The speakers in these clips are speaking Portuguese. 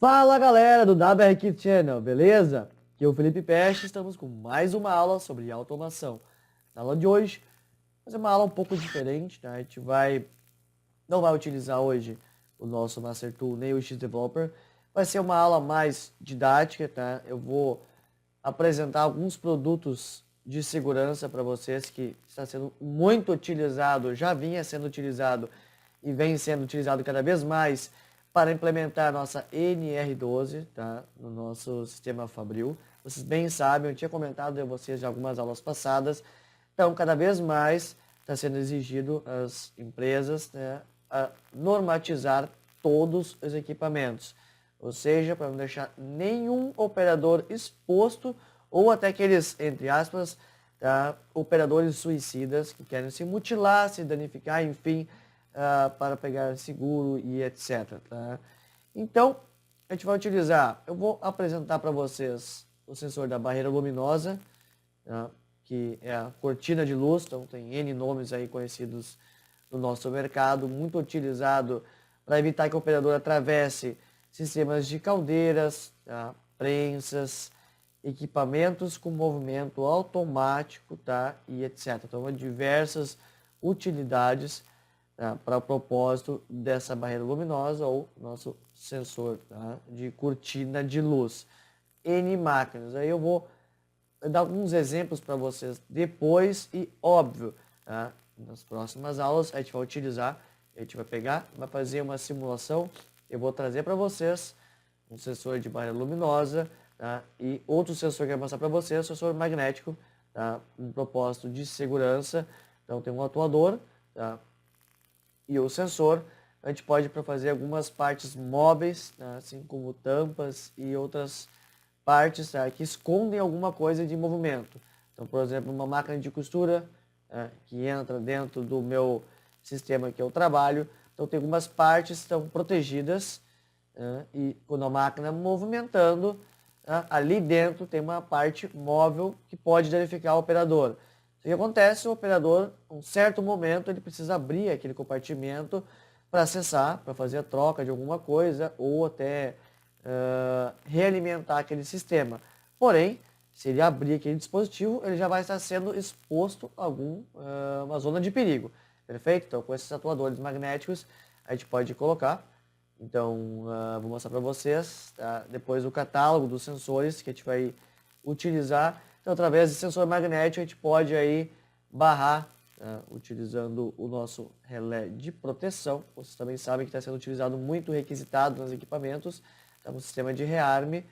Fala galera do WR Kit Channel, beleza? Aqui é o Felipe Peste, estamos com mais uma aula sobre automação. Na aula de hoje, vou fazer uma aula um pouco diferente, tá? A gente não vai utilizar hoje o nosso Master Tool nem o Xdeveloper. Vai ser uma aula mais didática, tá? Eu vou apresentar alguns produtos de segurança para vocês que está sendo muito utilizado, já vinha sendo utilizado e vem sendo utilizado cada vez mais para implementar a nossa NR12, tá? No nosso sistema Fabril. Vocês bem sabem, eu tinha comentado a vocês de algumas aulas passadas, então cada vez mais está sendo exigido às empresas, né, a normatizar todos os equipamentos, ou seja, para não deixar nenhum operador exposto ou até aqueles, entre aspas, tá, operadores suicidas que querem se mutilar, se danificar, enfim, para pegar seguro e etc. Tá? Então, a gente vai utilizar, eu vou apresentar para vocês o sensor da barreira luminosa, tá? Que é a cortina de luz, então tem N nomes aí conhecidos no nosso mercado, muito utilizado para evitar que o operador atravesse sistemas de caldeiras, tá? Prensas, equipamentos com movimento automático, tá? E etc. Então, diversas utilidades, tá? Para o propósito dessa barreira luminosa ou nosso sensor, tá? De cortina de luz. N máquinas. Aí eu vou dar alguns exemplos para vocês depois e óbvio, tá? Nas próximas aulas a gente vai utilizar, a gente vai pegar, vai fazer uma simulação, eu vou trazer para vocês um sensor de barreira luminosa, tá? E outro sensor que eu vou mostrar para vocês, o sensor magnético, tá? Um propósito de segurança, então tem um atuador, tá? E o sensor, a gente pode para fazer algumas partes móveis, tá? Assim como tampas e outras partes, tá? Que escondem alguma coisa de movimento. Então, por exemplo, uma máquina de costura, que entra dentro do meu sistema que eu trabalho. Então, tem algumas partes que estão protegidas, e quando a máquina movimentando, ali dentro tem uma parte móvel que pode danificar o operador. O que acontece? O operador, em um certo momento, ele precisa abrir aquele compartimento para acessar, para fazer a troca de alguma coisa ou até realimentar aquele sistema. Porém, se ele abrir aquele dispositivo, ele já vai estar sendo exposto a uma zona de perigo. Perfeito? Então, com esses atuadores magnéticos, a gente pode colocar. Então, vou mostrar para vocês, tá? Depois o catálogo dos sensores que a gente vai utilizar. Então, através de sensor magnético, a gente pode aí barrar, utilizando o nosso relé de proteção. Vocês também sabem que está sendo utilizado muito requisitado nos equipamentos, tá? No sistema de rearme.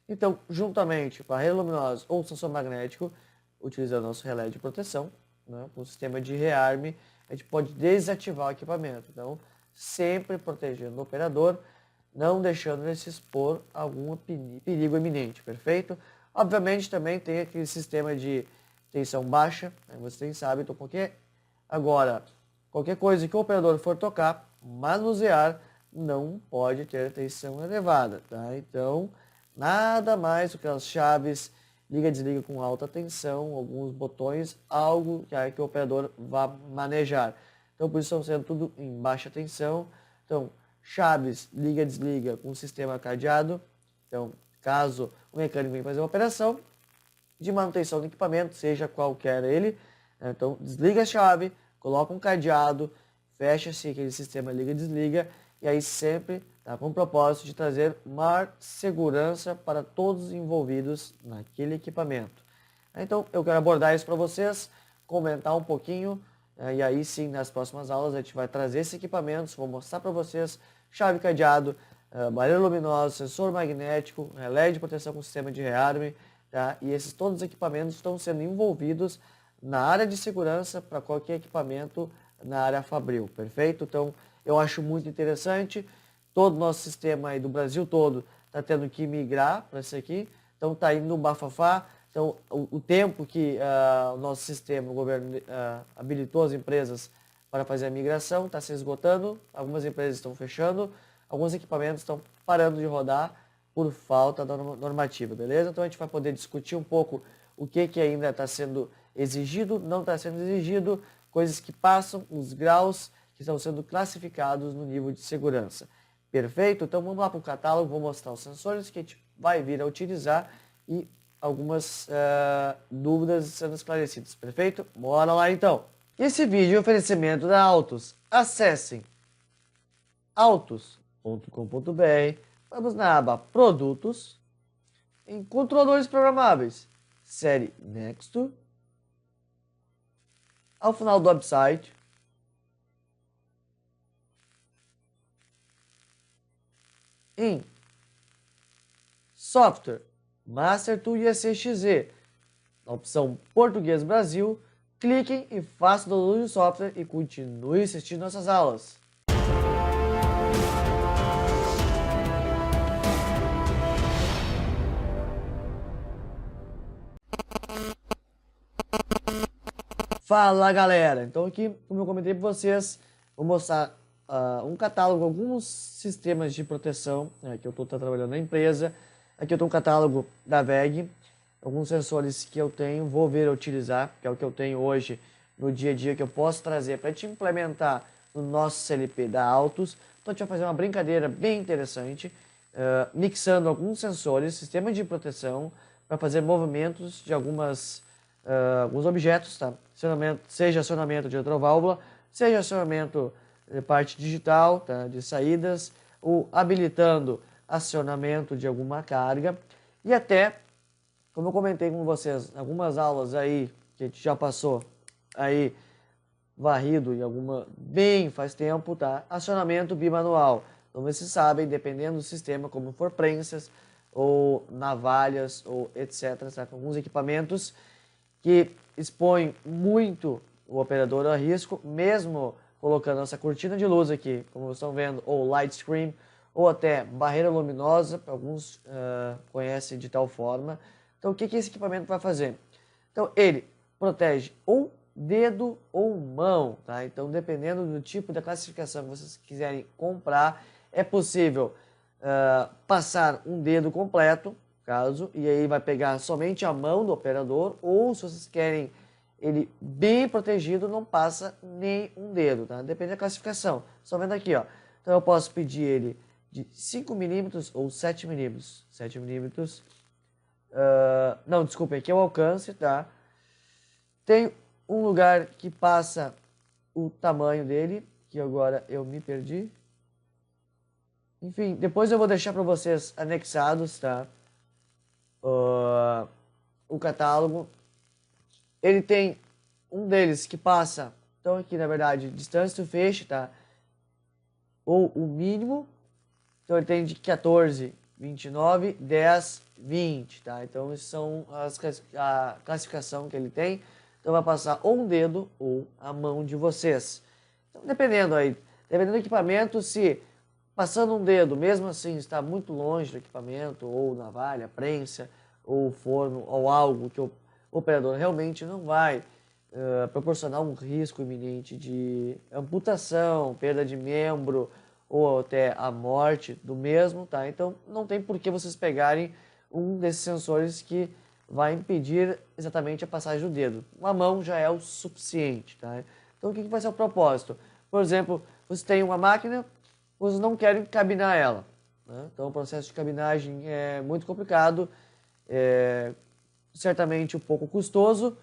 Então, juntamente com a rede luminosa ou sensor magnético, utilizando nosso relé de proteção, né, com o sistema de rearme, a gente pode desativar o equipamento. Então, sempre protegendo o operador, não deixando ele se expor a algum perigo iminente, perfeito? Obviamente também tem aquele sistema de tensão baixa, né, vocês sabem, então qualquer coisa que o operador for tocar, manusear, não pode ter tensão elevada, tá? Então, nada mais do que as chaves liga e desliga com alta tensão, alguns botões, algo que o operador vá manejar. Então, por isso estão sendo tudo em baixa tensão. Então, chaves liga e desliga com o sistema cadeado. Então, caso o mecânico venha fazer uma operação de manutenção do equipamento, seja qualquer ele, né? Então, desliga a chave, coloca um cadeado, fecha-se aquele sistema liga e desliga, e aí sempre tá, com o propósito de trazer maior segurança para todos os envolvidos naquele equipamento. Então, eu quero abordar isso para vocês, comentar um pouquinho, e aí sim, nas próximas aulas, a gente vai trazer esses equipamentos, vou mostrar para vocês chave cadeado, barreira luminosa, sensor magnético, relé de proteção com sistema de rearme, tá? E esses todos os equipamentos estão sendo envolvidos na área de segurança para qualquer equipamento na área Fabril, perfeito? Então, eu acho muito interessante. Todo o nosso sistema aí do Brasil todo está tendo que migrar para isso aqui. Então, está indo no bafafá. Então, o tempo que o nosso sistema, o governo habilitou as empresas para fazer a migração está se esgotando. Algumas empresas estão fechando. Alguns equipamentos estão parando de rodar por falta da normativa, beleza? Então, a gente vai poder discutir um pouco o que ainda está sendo exigido, não está sendo exigido, coisas que passam, os graus que estão sendo classificados no nível de segurança. Perfeito? Então vamos lá para o catálogo, vou mostrar os sensores que a gente vai vir a utilizar e algumas dúvidas sendo esclarecidas. Perfeito? Bora lá então! Esse vídeo é oferecimento da Autos. Acessem autos.com.br, vamos na aba Produtos, em Controladores Programáveis, série Next. Ao final do website, em Software, Master Tool e ECXZ, na opção Português Brasil, cliquem e façam o download do software e continue assistindo nossas aulas. Fala galera, então aqui, como eu comentei para vocês, vou mostrar um catálogo, alguns sistemas de proteção que eu estou trabalhando na empresa. Aqui eu tenho um catálogo da VEG, alguns sensores que eu tenho, vou ver a utilizar, que é o que eu tenho hoje no dia a dia, que eu posso trazer para te implementar no nosso CLP da Autos. Então a gente vai fazer uma brincadeira bem interessante, mixando alguns sensores, sistema de proteção, para fazer movimentos de alguns objetos, tá? Seja acionamento de retroválvula, seja acionamento de parte digital, tá? De saídas, ou habilitando acionamento de alguma carga, e até, como eu comentei com vocês, algumas aulas aí, que a gente já passou aí, varrido em alguma, bem faz tempo, tá? Acionamento bimanual. Então vocês sabem, dependendo do sistema, como for prensas, ou navalhas, ou etc, tá? Alguns equipamentos que expõe muito o operador a risco, mesmo colocando essa cortina de luz aqui, como vocês estão vendo, ou light screen, ou até barreira luminosa, alguns conhecem de tal forma. Então o que esse equipamento vai fazer? Então ele protege ou dedo ou mão, tá? Então dependendo do tipo da classificação que vocês quiserem comprar, é possível passar um dedo completo, caso, e aí vai pegar somente a mão do operador, ou se vocês querem ele bem protegido, não passa nem um dedo, tá? Depende da classificação. Só vendo aqui, ó. Então eu posso pedir ele de 5 milímetros ou 7 milímetros. 7 milímetros. Não, desculpa, aqui é o alcance, tá? Tem um lugar que passa o tamanho dele, que agora eu me perdi. Enfim, depois eu vou deixar para vocês anexados, tá? O catálogo. Ele tem um deles que passa, então aqui na verdade, distância do feixe, tá? Ou o mínimo, então ele tem de 14, 29, 10, 20, tá? Então isso são a classificação que ele tem. Então vai passar ou um dedo ou a mão de vocês. Então dependendo do equipamento, se passando um dedo, mesmo assim está muito longe do equipamento, ou navalha, prensa, ou forno, ou algo que o operador realmente não vai proporcionar um risco iminente de amputação, perda de membro, ou até a morte do mesmo, tá? Então não tem por que vocês pegarem um desses sensores que vai impedir exatamente a passagem do dedo. Uma mão já é o suficiente, tá? Então o que vai ser o propósito? Por exemplo, você tem uma máquina, vocês não querem cabinar ela, né? Então o processo de cabinagem é muito complicado, certamente um pouco custoso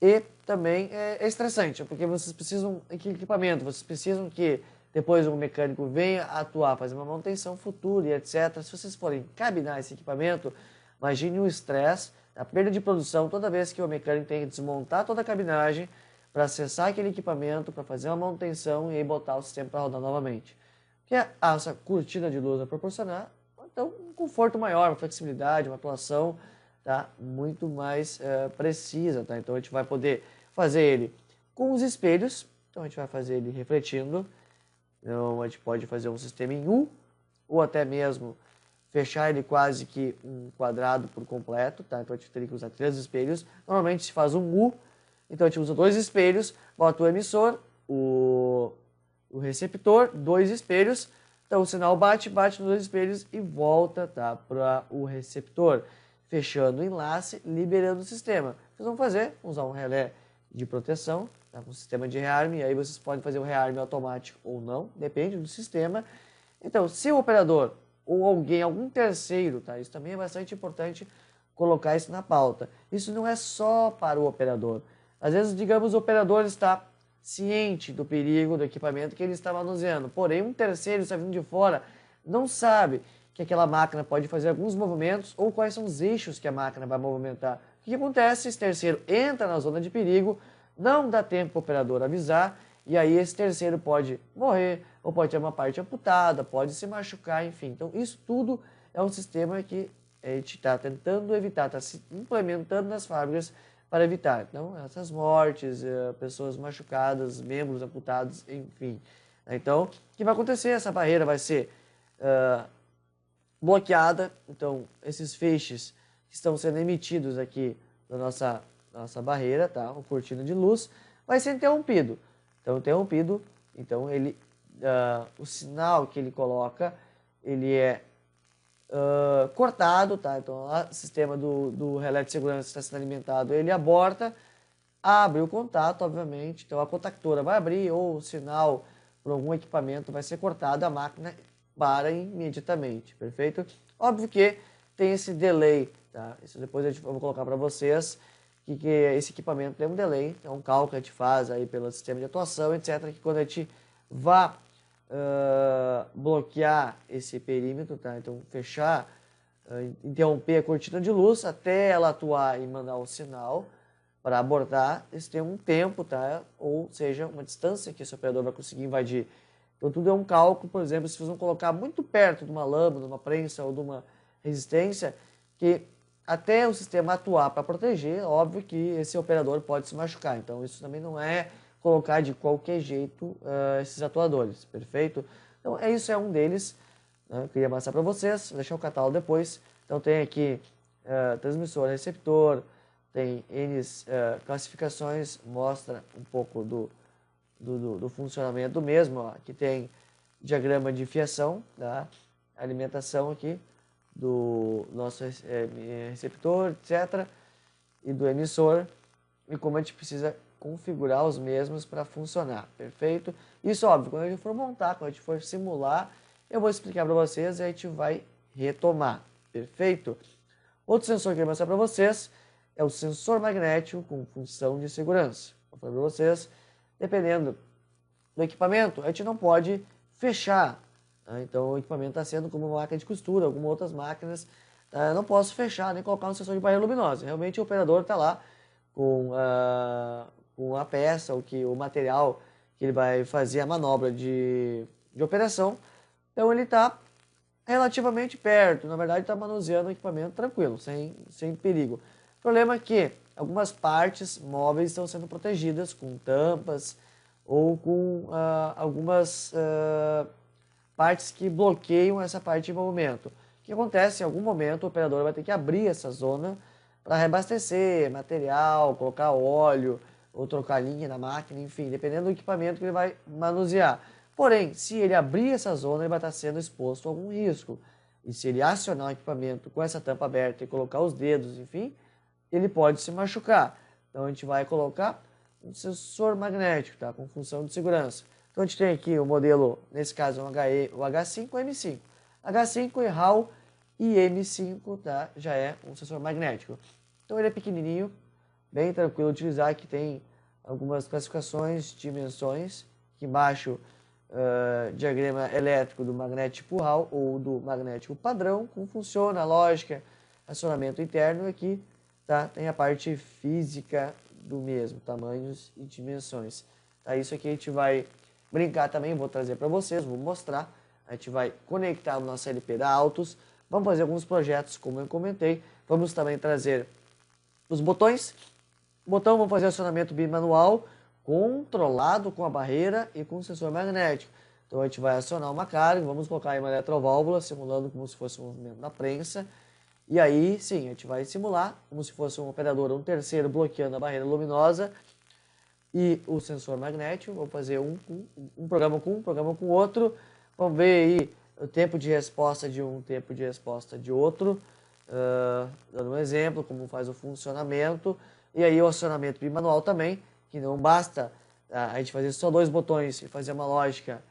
e também é estressante, porque vocês precisam de equipamento, vocês precisam que depois um mecânico venha atuar, fazer uma manutenção futura e etc. Se vocês forem cabinar esse equipamento, imagine o estresse, a perda de produção toda vez que o mecânico tem que desmontar toda a cabinagem para acessar aquele equipamento, para fazer uma manutenção e aí botar o sistema para rodar novamente. Que essa cortina de luz vai proporcionar, então, um conforto maior, uma flexibilidade, uma atuação, tá, muito mais precisa, tá? Então a gente vai poder fazer ele com os espelhos, então a gente vai fazer ele refletindo, então a gente pode fazer um sistema em U, ou até mesmo fechar ele quase que um quadrado por completo, tá? Então a gente teria que usar 3 espelhos, normalmente se faz um U, então a gente usa 2 espelhos, bota o emissor, o receptor, 2 espelhos, então o sinal bate nos 2 espelhos e volta, tá, para o receptor, fechando o enlace, liberando o sistema. Vocês vão fazer, usar um relé de proteção, tá, com um sistema de rearme, aí vocês podem fazer o rearme automático ou não, depende do sistema, Então, se o operador ou alguém, algum terceiro, tá? Isso também é bastante importante colocar isso na pauta. Isso não é só para o operador. Às vezes, digamos, o operador está ciente do perigo do equipamento que ele está manuseando, porém um terceiro está vindo de fora, não sabe que aquela máquina pode fazer alguns movimentos ou quais são os eixos que a máquina vai movimentar. O que acontece? Esse terceiro entra na zona de perigo, não dá tempo para o operador avisar, e aí esse terceiro pode morrer, ou pode ter uma parte amputada, pode se machucar, enfim. Então isso tudo é um sistema que a gente está tentando evitar, está se implementando nas fábricas para evitar. Então, essas mortes, pessoas machucadas, membros amputados, enfim. Então, o que vai acontecer? Essa barreira vai ser bloqueada. Então, esses feixes que estão sendo emitidos aqui da nossa barreira, tá? O cortina de luz, vai ser interrompido. Então, interrompido, então ele, o sinal que ele coloca, ele é cortado, tá? Então, o sistema do relé de segurança está sendo alimentado, ele aborta, abre o contato, obviamente, então a contactora vai abrir ou o sinal por algum equipamento vai ser cortado, a máquina para imediatamente, perfeito? Óbvio que tem esse delay, tá? Isso depois eu vou colocar para vocês, que esse equipamento tem um delay, é um cálculo que a gente faz aí pelo sistema de atuação, etc, que quando a gente vai bloquear esse perímetro, tá? Então fechar, interromper a cortina de luz até ela atuar e mandar o sinal para abordar, isso tem um tempo, tá? Ou seja, uma distância que esse operador vai conseguir invadir. Então tudo é um cálculo, por exemplo, se vocês vão colocar muito perto de uma lâmina, de uma prensa ou de uma resistência, que até o sistema atuar para proteger, óbvio que esse operador pode se machucar. Então isso também não é colocar de qualquer jeito esses atuadores, perfeito? Então isso é um deles, né? Eu queria mostrar para vocês, vou deixar o catálogo depois. Então tem aqui transmissor, receptor, tem N classificações, mostra um pouco do funcionamento do mesmo. Ó. Aqui tem diagrama de fiação, tá? Alimentação aqui do nosso receptor, etc. E do emissor, e como a gente precisa configurar os mesmos para funcionar, perfeito? Isso, óbvio, quando a gente for montar, quando a gente for simular, eu vou explicar para vocês e a gente vai retomar, perfeito? Outro sensor que eu quero mostrar para vocês é o sensor magnético com função de segurança. Vou falar para vocês, dependendo do equipamento, a gente não pode fechar. Tá? Então o equipamento está sendo como uma máquina de costura, algumas outras máquinas, não posso fechar nem colocar um sensor de barreira luminosa. Realmente o operador está lá com a peça, o material que ele vai fazer a manobra de operação. Então ele está relativamente perto, na verdade está manuseando o equipamento tranquilo, sem perigo. O problema é que algumas partes móveis estão sendo protegidas com tampas ou com algumas partes que bloqueiam essa parte de movimento. O que acontece? Em algum momento o operador vai ter que abrir essa zona para reabastecer material, colocar óleo ou trocar linha na máquina, enfim, dependendo do equipamento que ele vai manusear. Porém, se ele abrir essa zona, ele vai estar sendo exposto a algum risco. E se ele acionar o equipamento com essa tampa aberta e colocar os dedos, enfim, ele pode se machucar. Então a gente vai colocar um sensor magnético, tá? Com função de segurança. Então a gente tem aqui o modelo, nesse caso o H5 e o M5. H5 é RAL e M5, tá? Já é um sensor magnético. Então ele é pequenininho, bem tranquilo de utilizar, aqui tem algumas classificações, dimensões, aqui embaixo diagrama elétrico do magnético RAL ou do magnético padrão, como funciona, a lógica, acionamento interno, e aqui tá? Tem a parte física do mesmo, tamanhos e dimensões. Tá? Isso aqui a gente vai brincar também, vou trazer para vocês, vou mostrar. A gente vai conectar o nosso LP da Altus, vamos fazer alguns projetos, como eu comentei. Vamos também trazer os botões. Botão, vamos fazer acionamento bimanual, controlado com a barreira e com o sensor magnético. Então a gente vai acionar uma carga, vamos colocar aí uma eletroválvula, simulando como se fosse um movimento da prensa. E aí, sim, a gente vai simular como se fosse um operador, um terceiro bloqueando a barreira luminosa e o sensor magnético. Vou fazer um programa com um, programa com outro. Vamos ver aí o tempo de resposta de um, tempo de resposta de outro. Dando um exemplo, como faz o funcionamento. E aí o acionamento bimanual também, que não basta a gente fazer só dois botões e fazer uma lógica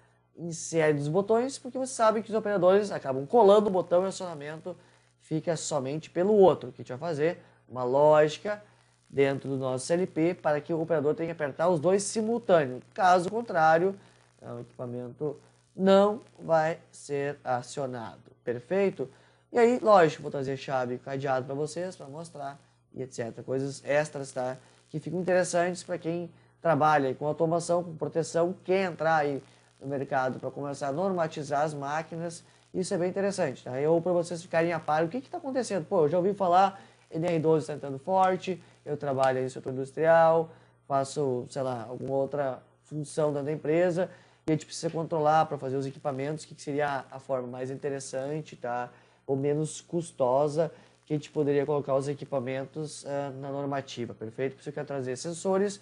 insere dos botões, porque você sabe que os operadores acabam colando o botão e o acionamento fica somente pelo outro. O que a gente vai fazer? Uma lógica dentro do nosso CLP para que o operador tenha que apertar os dois simultâneos. Caso contrário, o equipamento não vai ser acionado. Perfeito? E aí, lógico, vou trazer chave e cadeado para vocês, para mostrar e etc. Coisas extras, tá? Que ficam interessantes para quem trabalha com automação, com proteção, quer entrar aí no mercado para começar a normatizar as máquinas. Isso é bem interessante, tá? Ou para vocês ficarem a par, o que está acontecendo? Pô, eu já ouvi falar, NR12 está entrando forte, eu trabalho aí no setor industrial, faço, sei lá, alguma outra função dentro da empresa, e a gente precisa controlar para fazer os equipamentos, que seria a forma mais interessante, tá? Ou menos custosa, que a gente poderia colocar os equipamentos na normativa, perfeito? Por isso eu quero trazer sensores,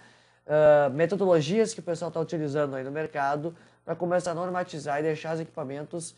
metodologias que o pessoal está utilizando aí no mercado para começar a normatizar e deixar os equipamentos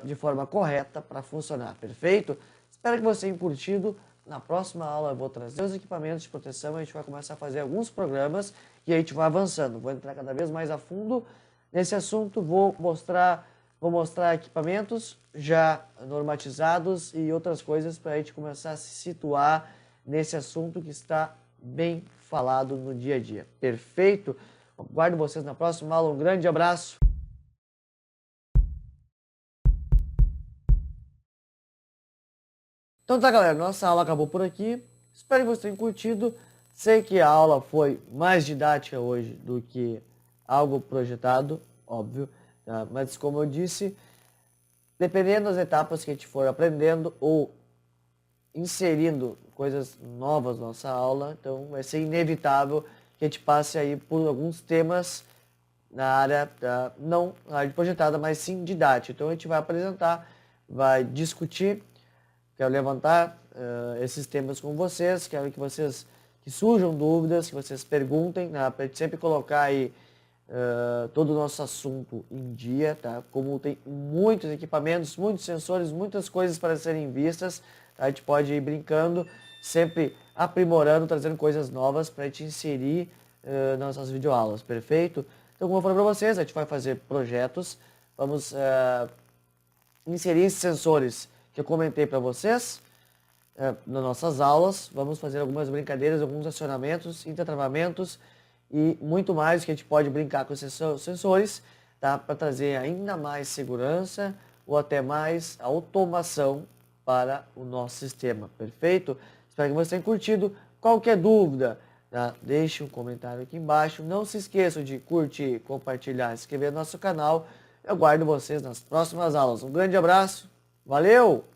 de forma correta para funcionar, perfeito? Espero que você tenha curtido. Na próxima aula eu vou trazer os equipamentos de proteção, a gente vai começar a fazer alguns programas e a gente vai avançando. Vou entrar cada vez mais a fundo nesse assunto, vou mostrar equipamentos já normatizados e outras coisas para a gente começar a se situar nesse assunto que está bem falado no dia a dia. Perfeito? Aguardo vocês na próxima aula. Um grande abraço. Então tá, galera, nossa aula acabou por aqui. Espero que vocês tenham curtido. Sei que a aula foi mais didática hoje do que algo projetado, óbvio, tá? Mas como eu disse, dependendo das etapas que a gente for aprendendo ou inserindo coisas novas na nossa aula, então vai ser inevitável que a gente passe aí por alguns temas na área, não na área projetada, mas sim didática. Então a gente vai apresentar, vai discutir, quero levantar esses temas com vocês, quero que vocês que surjam dúvidas, que vocês perguntem, né, para a gente sempre colocar aí todo o nosso assunto em dia, tá? Como tem muitos equipamentos, muitos sensores, muitas coisas para serem vistas, tá? A gente pode ir brincando, sempre aprimorando, trazendo coisas novas para a gente inserir nas nossas videoaulas, perfeito? Então, como eu falei para vocês, a gente vai fazer projetos, vamos inserir esses sensores que eu comentei para vocês nas nossas aulas, vamos fazer algumas brincadeiras, alguns acionamentos, intertravamentos e muito mais que a gente pode brincar com esses sensores, tá? Para trazer ainda mais segurança ou até mais automação para o nosso sistema, perfeito? Espero que vocês tenham curtido. Qualquer dúvida, tá? Deixe um comentário aqui embaixo. Não se esqueçam de curtir, compartilhar, se inscrever no nosso canal. Eu aguardo vocês nas próximas aulas. Um grande abraço, valeu!